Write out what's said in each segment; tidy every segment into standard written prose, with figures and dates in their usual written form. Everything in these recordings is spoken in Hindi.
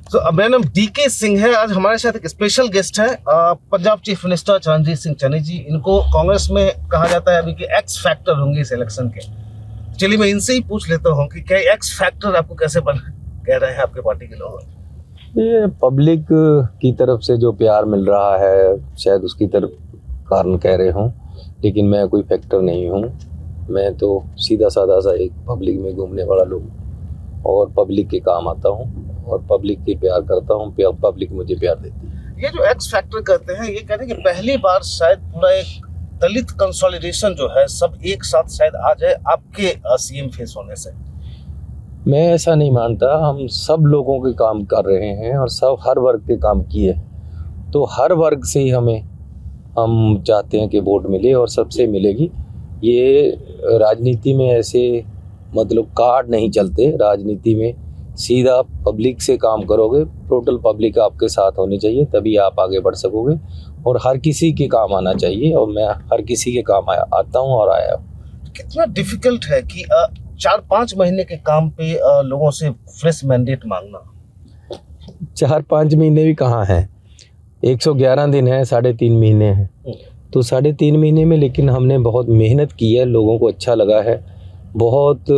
तो मेरा नाम डीके सिंह है। आज हमारे साथ एक स्पेशल गेस्ट है, पंजाब चीफ मिनिस्टर चरणजीत सिंह चन्नी जी। इनको कांग्रेस में कहा जाता है अभी कि एक्स फैक्टर होंगे इस इलेक्शन के। चलिए मैं इनसे ही पूछ लेता हूँ कि क्या एक्स फैक्टर आपको कैसे कह रहे हैं आपके पार्टी के लोग? ये पब्लिक की तरफ से जो प्यार मिल रहा है शायद उसकी तरफ कारण कह रहे हों, लेकिन मैं कोई फैक्टर नहीं हूँ। मैं तो सीधा साधा सा एक पब्लिक में घूमने वाला लोग और पब्लिक के काम आता हूँ और पब्लिक के प्यार करता हूँ। पब्लिक मुझे प्यार देती है। ये जो एक्स फैक्टर कहते हैं, ये कहते हैं कि पहली बार शायद पूरा एक दलित कंसोलिडेशन जो है सब एक साथ शायद आ जाए आपके सीएम फेस होने से। मैं ऐसा नहीं मानता। हम सब लोगों के काम कर रहे हैं और सब हर वर्ग के काम किए, तो हर वर्ग से ही हम चाहते हैं कि वोट मिले और सबसे मिलेगी। ये राजनीति में ऐसे मतलब कार्ड नहीं चलते। राजनीति में सीधा पब्लिक से काम करोगे, टोटल पब्लिक आपके साथ होनी चाहिए, तभी आप आगे बढ़ सकोगे और हर किसी के काम आना चाहिए। और मैं हर किसी के काम आता हूँ और आया हूँ। कितना डिफिकल्ट है कि 4-5 महीने के काम पे लोगों से फ्रेश मैंडेट मांगना। 4-5 महीने भी कहाँ है, 111 दिन है, 3.5 महीने हैं। तो 3.5 महीने में लेकिन हमने बहुत मेहनत की है, लोगों को अच्छा लगा है। बहुत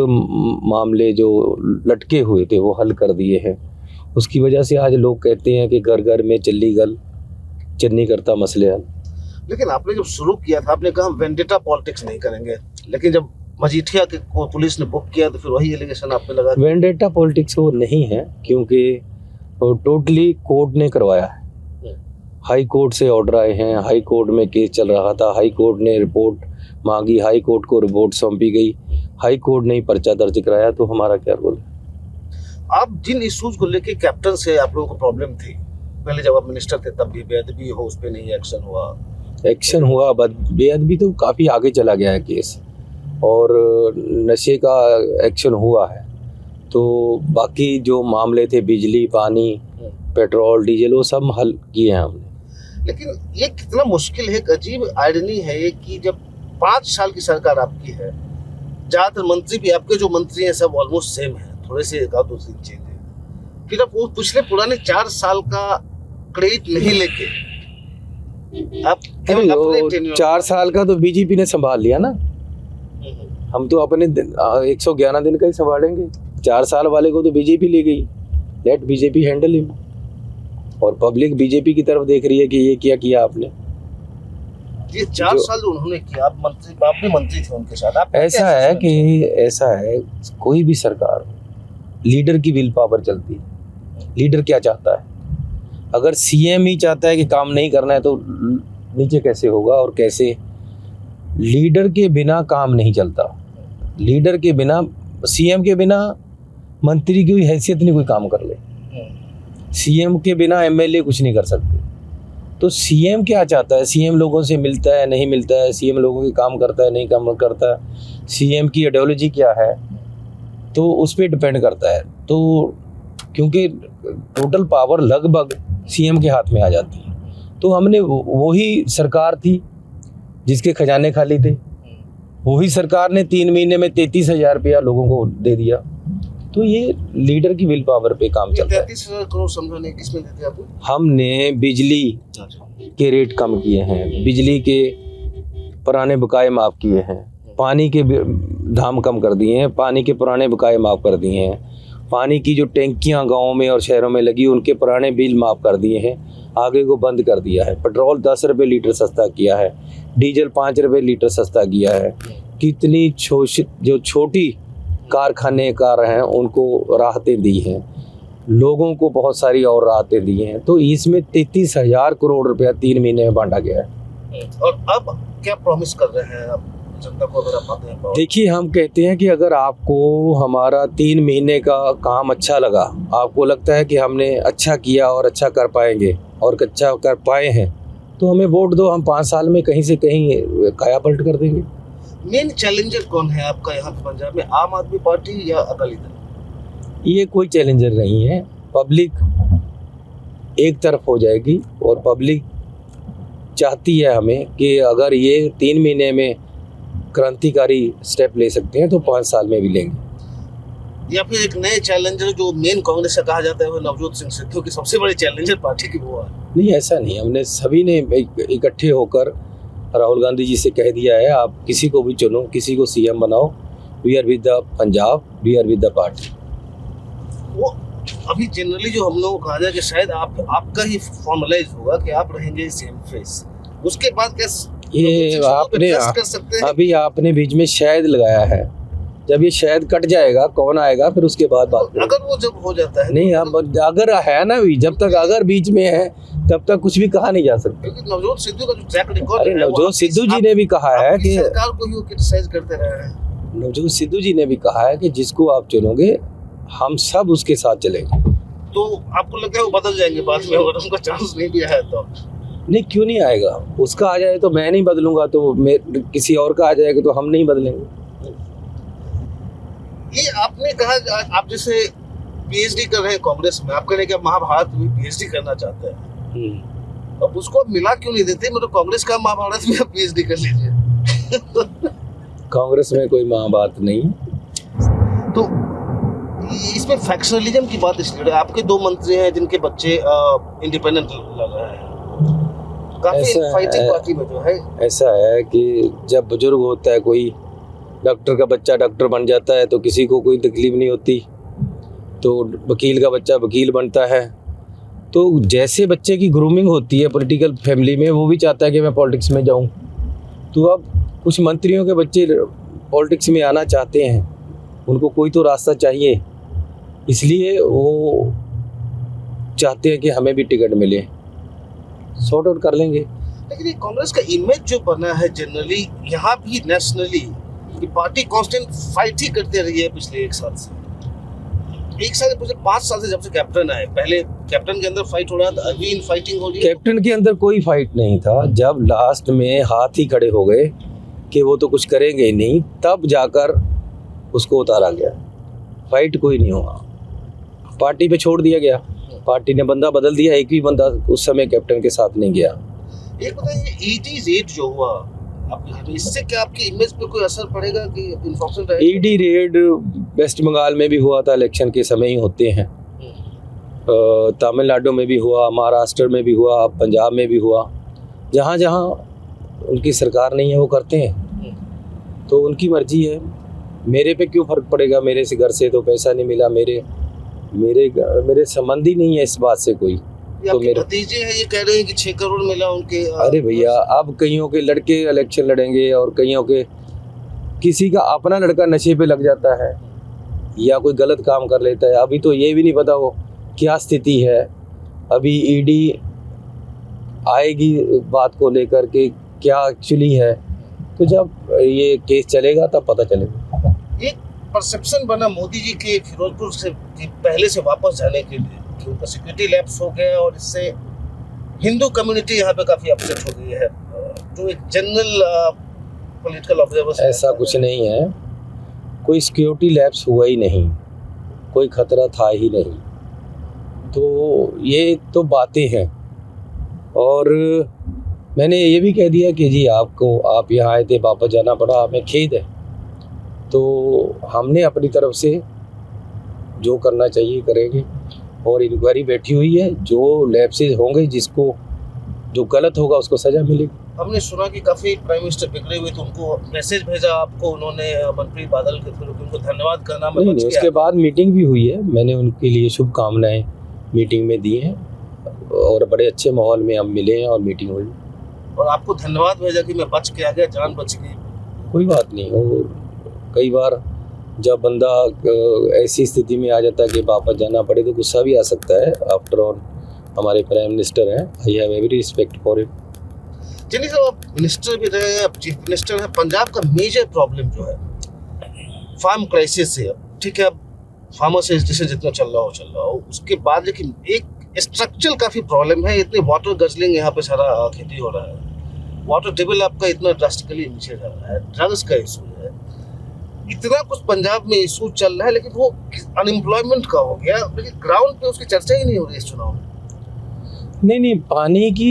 मामले जो लटके हुए थे वो हल कर दिए हैं। उसकी वजह से आज लोग कहते हैं कि घर घर में चन्नी करता मसले हल। लेकिन आपने जब शुरू किया था आपने कहा हम वेंडेटा पॉलिटिक्स नहीं करेंगे, लेकिन जब मजीठिया के पुलिस ने बुक किया तो फिर वही एलिगेशन आप पे लगा। वेंडेटा पॉलिटिक्स वो नहीं है, क्योंकि वो टोटली कोर्ट ने करवाया है। हाई कोर्ट से ऑर्डर आए हैं, हाई कोर्ट में केस चल रहा था, हाई कोर्ट ने रिपोर्ट मांगी, हाई कोर्ट को रिपोर्ट सौंपी गई, हाई कोर्ट ने ही पर्चा दर्ज कराया। तो हमारा क्या रोल है? आप जिन इश्यूज को लेके कैप्टन से आप लोगों को प्रॉब्लम थी, पहले जब आप मिनिस्टर थे तब भी बेअदबी हो, उस पर नहीं एक्शन हुआ। बेअदबी तो काफ़ी आगे चला गया है केस, और नशे का एक्शन हुआ है। तो बाकी जो मामले थे बिजली, पानी, पेट्रोल, डीजल, वो सब हल किए हैं हमने। लेकिन ये कितना मुश्किल है, एक अजीब आयरनी है ये कि जब 5 साल की सरकार आपकी है, ज्यादातर मंत्री भी आपके जो मंत्री हैं सब ऑलमोस्ट सेम है, थोड़े से एक आध 2 चेंज है। फिर आप वो पिछले पुराने 4 साल का क्रेडिट नहीं लेके आप केवल अपने 4 साल का तो बीजेपी ने संभाल लिया ना। हम तो अपने 111 दिन का ही संभालेंगे। 4 साल वाले को तो बीजेपी ले गई। Let BJP handle him. और पब्लिक बीजेपी की तरफ देख रही है कि ये क्या किया आपने। ये 4 साल जो उन्होंने किया, आप भी मंत्री थे उनके साथ। आप ऐसा है कोई भी सरकार लीडर की विल पावर चलती है। लीडर क्या चाहता है? अगर सीएम ही चाहता है कि काम नहीं करना है तो नीचे कैसे होगा? और कैसे? लीडर के बिना काम नहीं चलता। लीडर के बिना, सीएम के बिना मंत्री की हैसियत नहीं कोई काम कर ले। सीएम के बिना एमएलए कुछ नहीं कर सकते। तो सीएम क्या चाहता है? सीएम लोगों से मिलता है, नहीं मिलता है? सीएम लोगों के काम करता है, नहीं काम करता है? सीएम की आइडियोलॉजी क्या है? तो उस पर डिपेंड करता है। तो क्योंकि टोटल पावर लगभग सीएम के हाथ में आ जाती है, तो हमने वही सरकार थी जिसके खजाने खाली थे, वही सरकार ने 3 महीने में 33,000 रुपया लोगों को दे दिया। तो ये लीडर की विल पावर पे काम चलता है। 33,000 करोड़ समझाने किसमें देते आपको? हमने बिजली के रेट कम किए हैं, बिजली के पुराने बकाये माफ़ किए हैं, पानी के दाम कम कर दिए हैं, पानी के पुराने बकाये माफ़ कर दिए हैं, पानी की जो टैंकियाँ गाँव में और शहरों में लगी उनके पुराने बिल माफ़ कर दिए हैं, आगे को बंद कर दिया है। पेट्रोल 10 रुपये लीटर सस्ता किया है, डीजल 5 रुपये लीटर सस्ता किया है। कितनी जो छोटी कारखानेकार हैं उनको राहतें दी हैं, लोगों को बहुत सारी और राहतें दी हैं। तो इसमें 33,000 करोड़ रुपया 3 महीने में बांटा गया है। और अब क्या प्रॉमिस कर रहे हैं आप जनता को? अगर आप आते हैं, देखिए, हम कहते हैं कि अगर आपको हमारा 3 महीने का काम अच्छा लगा, आपको लगता है कि हमने अच्छा किया और अच्छा कर पाएंगे और अच्छा कर पाए हैं, तो हमें वोट दो। हम 5 साल में कहीं से कहीं काया पलट कर देंगे। मेन चैलेंजर कौन है आपका यहाँ पे पंजाब में? आम आदमी पार्टी या अकाली दल? ये कोई चैलेंजर नहीं है। पब्लिक एक तरफ हो जाएगी और पब्लिक चाहती है हमें कि अगर ये 3 महीने में क्रांतिकारी स्टेप ले सकते हैं तो 5 साल में भी लेंगे। या फिर एक नए चैलेंजर जो मेन कांग्रेस का कहा जाता है वो नवजोत सिंह सिद्धू की सबसे बड़े चैलेंजर पार्टी की वो है? नहीं, ऐसा नहीं, हमने सभी ने इकट्ठे होकर राहुल गांधी जी से कह दिया है, आप किसी को भी चुनो, किसी को सीएम बनाओ, we are with the Punjab, we are with the party. वो अभी जनरली जो हम लोगों को कहा जाए कि शायद आपका ही फॉर्मलाइज होगा कि आप रहेंगे सीएम फेस, उसके बाद कैसे ये आपने कर सकते हैं? अभी आपने बीच में शायद लगाया है, जब ये शायद कट जाएगा कौन आएगा फिर उसके बाद बात करेंगे। अगर वो जब हो जाता है नहीं, अब अगर है ना, भी जब तक अगर बीच में है तब तक कुछ भी कहा नहीं जा सकता। क्योंकि नवजोत सिद्धू का जो ट्रैक रिकॉर्ड अरे नवजोत सिद्धू जी ने भी कहा है कि सरकार को ही वो क्रिटिसाइज करते रहे हैं। नवजोत सिद्धू जी ने भी कहा है कि जिसको आप चुनोगे हम सब उसके साथ चलेंगे। तो आपको लगता है वो बदल जाएंगे बाद में अगर उनको चांस नहीं दिया है तो? नहीं, क्यों नहीं आएगा, उसका आ जाए तो मैं नहीं बदलूंगा, तो किसी और का आ जाएगा तो हम नहीं बदलेंगे। ये आपने कहा आप जैसे पीएचडी कर रहे हैं कांग्रेस में, आप कह रहे हैं कि आप महाभारत में पीएचडी करना चाहते हैं, अब उसको मिला क्यों नहीं देते? मतलब कांग्रेस का महाभारत में आप पीएचडी कर लीजिए। कांग्रेस में कोई महाभारत नहीं। तो इसमें फैक्शनलिज्म की बात इसलिए, आपके 2 मंत्री हैं जिनके बच्चे इंडिपेंडेंट लग रहे हैं, काफी फाइटिंग पार्टी में जो है। ऐसा है कि जब बुजुर्ग होता है कोई, डॉक्टर का बच्चा डॉक्टर बन जाता है तो किसी को कोई तकलीफ नहीं होती, तो वकील का बच्चा वकील बनता है, तो जैसे बच्चे की ग्रूमिंग होती है पॉलिटिकल फैमिली में, वो भी चाहता है कि मैं पॉलिटिक्स में जाऊं। तो अब कुछ मंत्रियों के बच्चे पॉलिटिक्स में आना चाहते हैं, उनको कोई तो रास्ता चाहिए, इसलिए वो चाहते हैं कि हमें भी टिकट मिले, सॉर्ट आउट कर लेंगे। लेकिन ये कांग्रेस का इमेज जो बना है जनरली यहाँ भी नेशनली, कि पार्टी कांस्टेंट फाइट ही करते रही है पिछले 1 साल से। 1 साल पिछले 5 साल से जब से कैप्टन आए, पहले कैप्टन के अंदर फाइट हो रहा था, अभी इन फाइटिंग हो रही है। कैप्टन के अंदर कोई फाइट नहीं था, जब लास्ट में हाथ ही खड़े हो गए कि वो तो कुछ करेंगे ही नहीं, तब जाकर उसको उतारा गया। फाइट कोई नहीं हुआ, पार्टी पे छोड़ दिया गया, पार्टी ने बंदा बदल दिया, एक भी बंदा उस समय कैप्टन के साथ नहीं गया। एक बताइए, ईडी रेड जो हुआ आपके घर में, इससे क्या आपकी इमेज पे कोई असर पड़ेगा कि इन्फॉर्मेशन रहेगा? ईडी रेड वेस्ट बंगाल में भी हुआ था, इलेक्शन के समय ही होते हैं, तमिलनाडु में भी हुआ, महाराष्ट्र में भी हुआ, पंजाब में भी हुआ, जहाँ जहाँ उनकी सरकार नहीं है वो करते हैं, तो उनकी मर्जी है। मेरे पे क्यों फर्क पड़ेगा, मेरे से घर से तो पैसा नहीं मिला, मेरे संबंध ही नहीं है इस बात से कोई। तो मेरे भतीजे हैं, ये कह रहे हैं कि 6 करोड़ मिला उनके। अरे भैया, अब कईयों के लड़के इलेक्शन लड़ेंगे और कईयों के, किसी का अपना लड़का नशे पे लग जाता है या कोई गलत काम कर लेता है, अभी तो ये भी नहीं पता वो क्या स्थिति है। अभी ईडी आएगी बात को लेकर के क्या एक्चुअली है, तो जब ये केस चलेगा तब पता चलेगा। एक परसेप्शन बना मोदी जी के फिरोजपुर से पहले से वापस जाने के लिए कि उनका सिक्योरिटी लैप्स हो गया और इससे हिंदू कम्युनिटी यहाँ पे काफी अपसेट हो गई है, जो एक जनरल पॉलिटिकल ऑब्जर्वर। ऐसा कुछ नहीं है, कोई सिक्योरिटी लैप्स हुआ ही नहीं, कोई खतरा था ही नहीं, तो ये तो बातें हैं। और मैंने ये भी कह दिया कि जी आप यहाँ आए थे, वापस जाना पड़ा, हमें खेद है, तो हमने अपनी तरफ से जो करना चाहिए करेंगे। और इंक्वायरी बैठी हुई है, जो लैप्सेस होंगे, जिसको जो गलत होगा उसको सजा मिलेगी। हमने सुना कि काफ़ी प्राइम मिनिस्टर बिगड़े हुए थे, उनको मैसेज भेजा आपको उन्होंने मनप्रीत बादल के थ्रू, उनको धन्यवाद करना। नहीं, उसके बाद मीटिंग भी हुई है, मैंने उनके लिए शुभकामनाएं मीटिंग में दी हैं और बड़े अच्छे माहौल में हम मिले हैं और मीटिंग हुई। और आपको धन्यवाद भेजा कि मैं बच के आ गया, जान बच गई। कोई बात नहीं, और कई बार जब बंदा ऐसी स्थिति में आ जाता है कि वापस जाना पड़े तो गुस्सा भी आ सकता है। आफ्टर ऑल हमारे प्राइम मिनिस्टर हैं, I have every respect for him. चलिए साहब, आप मिनिस्टर भी रहे हैं, आप चीफ मिनिस्टर हैं। पंजाब का मेजर प्रॉब्लम जो है फार्म क्राइसिस है, ठीक है, अब फार्मर से जितना चल रहा हो उसके बाद, लेकिन एक स्ट्रक्चरल काफ़ी प्रॉब्लम है। इतने वाटर गजलिंग यहाँ पे सारा खेती हो रहा है, वाटर टेबल आपका इतना ड्रास्टिकली नीचे जा रहा है, ड्रग्स का इशू है, इतना कुछ पंजाब में इशू चल रहा है, लेकिन वो अनएम्प्लॉयमेंट का हो गया, लेकिन ग्राउंड पे उसकी चर्चा ही नहीं हो रही इस चुनाव में। नहीं, पानी की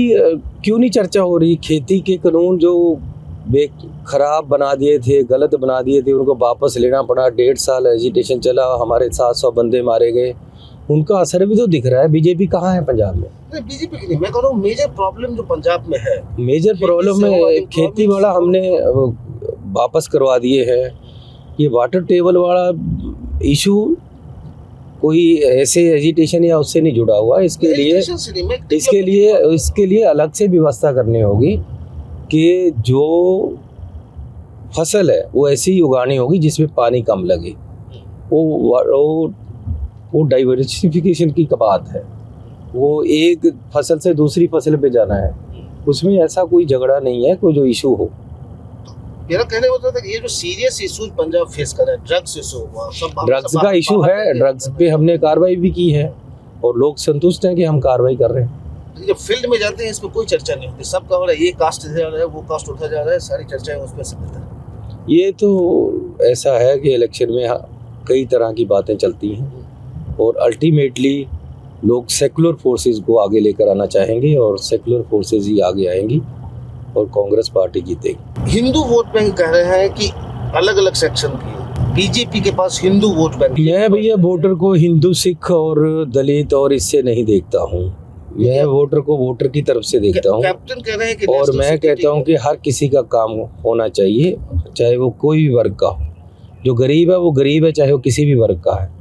क्यों नहीं चर्चा हो रही? खेती के कानून जो खराब बना दिए थे, गलत बना दिए थे, उनको वापस लेना पड़ा। 1.5 साल एजिटेशन चला, हमारे 700 बंदे मारे गए। उनका असर भी तो दिख रहा है। बीजेपी कहाँ है पंजाब में? नहीं, बीजेपी की नहीं, मैं कह रहा हूँ मेजर प्रॉब्लम जो पंजाब में है, मेजर प्रॉब्लम है खेती वाला हमने वापस करवा दिए हैं। ये वाटर टेबल वाला इशू कोई ऐसे एजिटेशन या उससे नहीं जुड़ा हुआ। इसके लिए अलग से व्यवस्था करनी होगी कि जो फसल है वो ऐसी ही उगानी होगी जिसमें पानी कम लगे। वो डाइवर्सिफिकेशन की बात है। वो एक फसल से दूसरी फसल पे जाना है, उसमें ऐसा कोई झगड़ा नहीं है, कोई जो इशू हो। मेरा कहने होता था कि ये जो सीरियस इशूज पंजाब फेस कर रहा है, ड्रग्स इशू हुआ, सब ड्रग्स का इशू है। ड्रग्स पे हमने कार्रवाई भी की है और लोग संतुष्ट हैं कि हम कार्रवाई कर रहे हैं। जब फील्ड में जाते हैं इस पर कोई चर्चा नहीं होती, सब कह रहा है ये कास्ट इधर जा रहा है, वो कास्ट उधर जा रहा है, सारी चर्चाएं उस पर सब होता है। ये तो ऐसा है कि इलेक्शन में कई तरह की बातें चलती हैं और अल्टीमेटली लोग सेकुलर फोर्सेस को आगे लेकर आना चाहेंगे और सेकुलर फोर्सेस ही आगे आएंगी और कांग्रेस पार्टी जीतेगी। हिंदू वोट बैंक कह रहे हैं कि अलग अलग सेक्शन की, बीजेपी के पास हिंदू वोट बैंक। मैं भैया वोटर को हिंदू, सिख और दलित और इससे नहीं देखता हूँ। मैं वोटर को वोटर की तरफ से देखता हूँ। कैप्टन कह रहे हैं कि और मैं कहता हूँ कि हर किसी का काम होना चाहिए, चाहे वो कोई भी वर्ग का हो। जो गरीब है वो गरीब है, चाहे वो किसी भी वर्ग का है।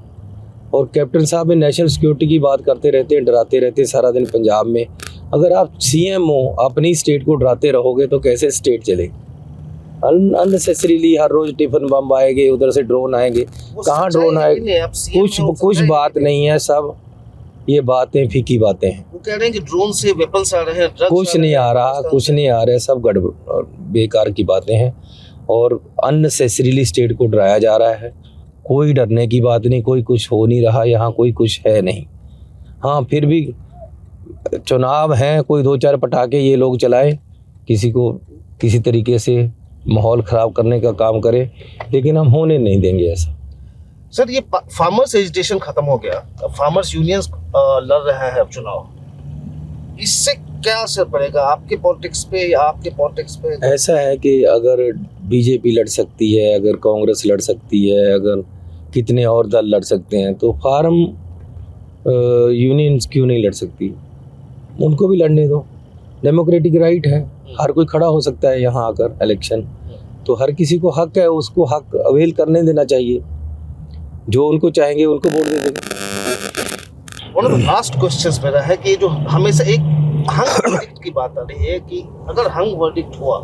और कैप्टन साहब नेशनल सिक्योरिटी की बात करते रहते हैं, डराते रहते हैं सारा दिन पंजाब में। अगर आप सीएम हो, अपनी स्टेट को डराते रहोगे तो कैसे स्टेट चलेगी? अननेसेसरीली हर रोज टिफिन बम आएंगे, उधर से ड्रोन आएंगे। कहाँ ड्रोन आएंगे? कुछ बात नहीं है, सब ये बातें फीकी बातें हैं। वो कह रहे हैं कि ड्रोन से वेपन्स आ रहे हैं, कुछ नहीं आ रहा, कुछ नहीं आ रहा, सब गड़बड़ बेकार की बातें हैं और अननेसेसरीली स्टेट को डराया जा रहा है। कोई डरने की बात नहीं, कोई कुछ हो नहीं रहा, यहाँ कोई कुछ है नहीं। हाँ, फिर भी चुनाव हैं, कोई 2-4 पटाखे ये लोग चलाए, किसी को किसी तरीके से माहौल ख़राब करने का काम करे, लेकिन हम होने नहीं देंगे ऐसा। सर, ये फार्मर्स एजिटेशन खत्म हो गया, अब फार्मर्स यूनियंस लड़ रहे हैं अब चुनाव, इससे क्या असर पड़ेगा आपके पॉलिटिक्स पे या आपके पॉलिटिक्स पे? ऐसा है कि अगर बीजेपी लड़ सकती है, अगर कांग्रेस लड़ सकती है, अगर कितने और दल लड़ सकते हैं, तो फार्म यूनियंस क्यों नहीं लड़ सकती? उनको भी लड़ने दो, डेमोक्रेटिक राइट है, हर कोई खड़ा हो सकता है यहाँ आकर इलेक्शन। तो हर किसी को हक है, उसको हक अवेल करने देना चाहिए। जो उनको चाहेंगे उनको वोट दे देंगे। One of the last questions मेरा है कि जो हमेशा एक हंग वर्डिक्ट की बात आ रही है कि अगर हंग वर्डिक्ट हुआ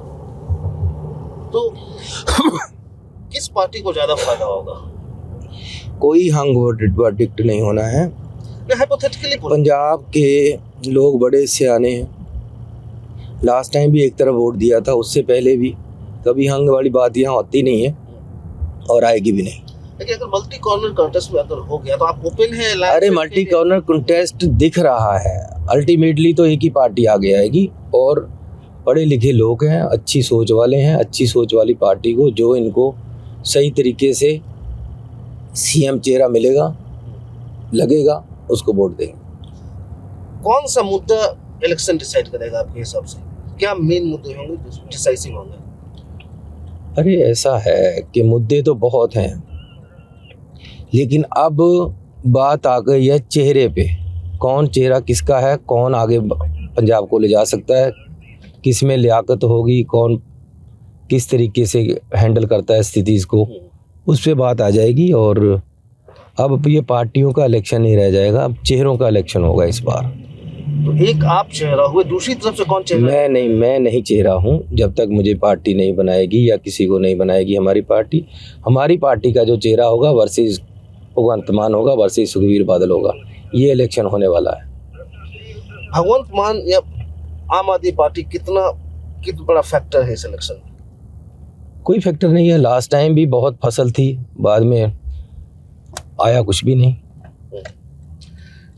तो किस पार्टी को ज्यादा फायदा होगा? कोई हंग वर्डिक्ट नहीं होना है। हाइपोथेटिकली पंजाब के लोग बड़े सियाने हैं। लास्ट टाइम भी एक तरफ वोट दिया था, उससे पहले भी। कभी हंग वाली बात यहाँ होती नहीं है और आएगी भी नहीं। लेकिन अगर मल्टी कॉर्नर कॉन्टेस्ट में अगर हो गया तो आप ओपन है? अरे मल्टी कॉर्नर कॉन्टेस्ट दिख रहा है, अल्टीमेटली तो एक ही पार्टी आगे आएगी और पढ़े लिखे लोग हैं, अच्छी सोच वाले हैं। अच्छी सोच वाली पार्टी को, जो इनको सही तरीके से सीएम चेहरा मिलेगा, लगेगा, उसको वोट देंगे। कौन सा मुद्दा इलेक्शन डिसाइड करेगा आपके हिसाब से? क्या मेन मुद्दे होंगे जो डिसाइसिव होंगे? अरे ऐसा है कि मुद्दे तो बहुत हैं, लेकिन अब बात आ गई है चेहरे पे। कौन चेहरा किसका है, कौन आगे पंजाब को ले जा सकता है, किस में लियाकत होगी, कौन किस तरीके से हैंडल करता है स्थिति को, उस पर बात आ जाएगी। और अब ये पार्टियों का इलेक्शन नहीं रह जाएगा, अब चेहरों का इलेक्शन होगा इस बार। तो एक आप चेहरा हुए, दूसरी तरफ से कौन चेहरा? मैं नहीं चेहरा हूँ। जब तक मुझे पार्टी नहीं बनाएगी या किसी को नहीं बनाएगी हमारी पार्टी का जो चेहरा होगा वर्सेस भगवंत मान होगा, वर्सेस सुखबीर बादल होगा। ये इलेक्शन होने वाला है। भगवंत मान या आम आदमी पार्टी कितना बड़ा फैक्टर है इस इलेक्शन में? कोई फैक्टर नहीं है। लास्ट टाइम भी बहुत फसल थी, बाद में आया कुछ भी नहीं,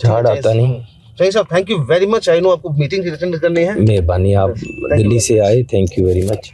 झाड़ आता नहीं। सही साहब, thank you very much. I know आपको मीटिंग अटेंड करनी है। मेहरबानी, आप दिल्ली से आए, थैंक यू वेरी मच।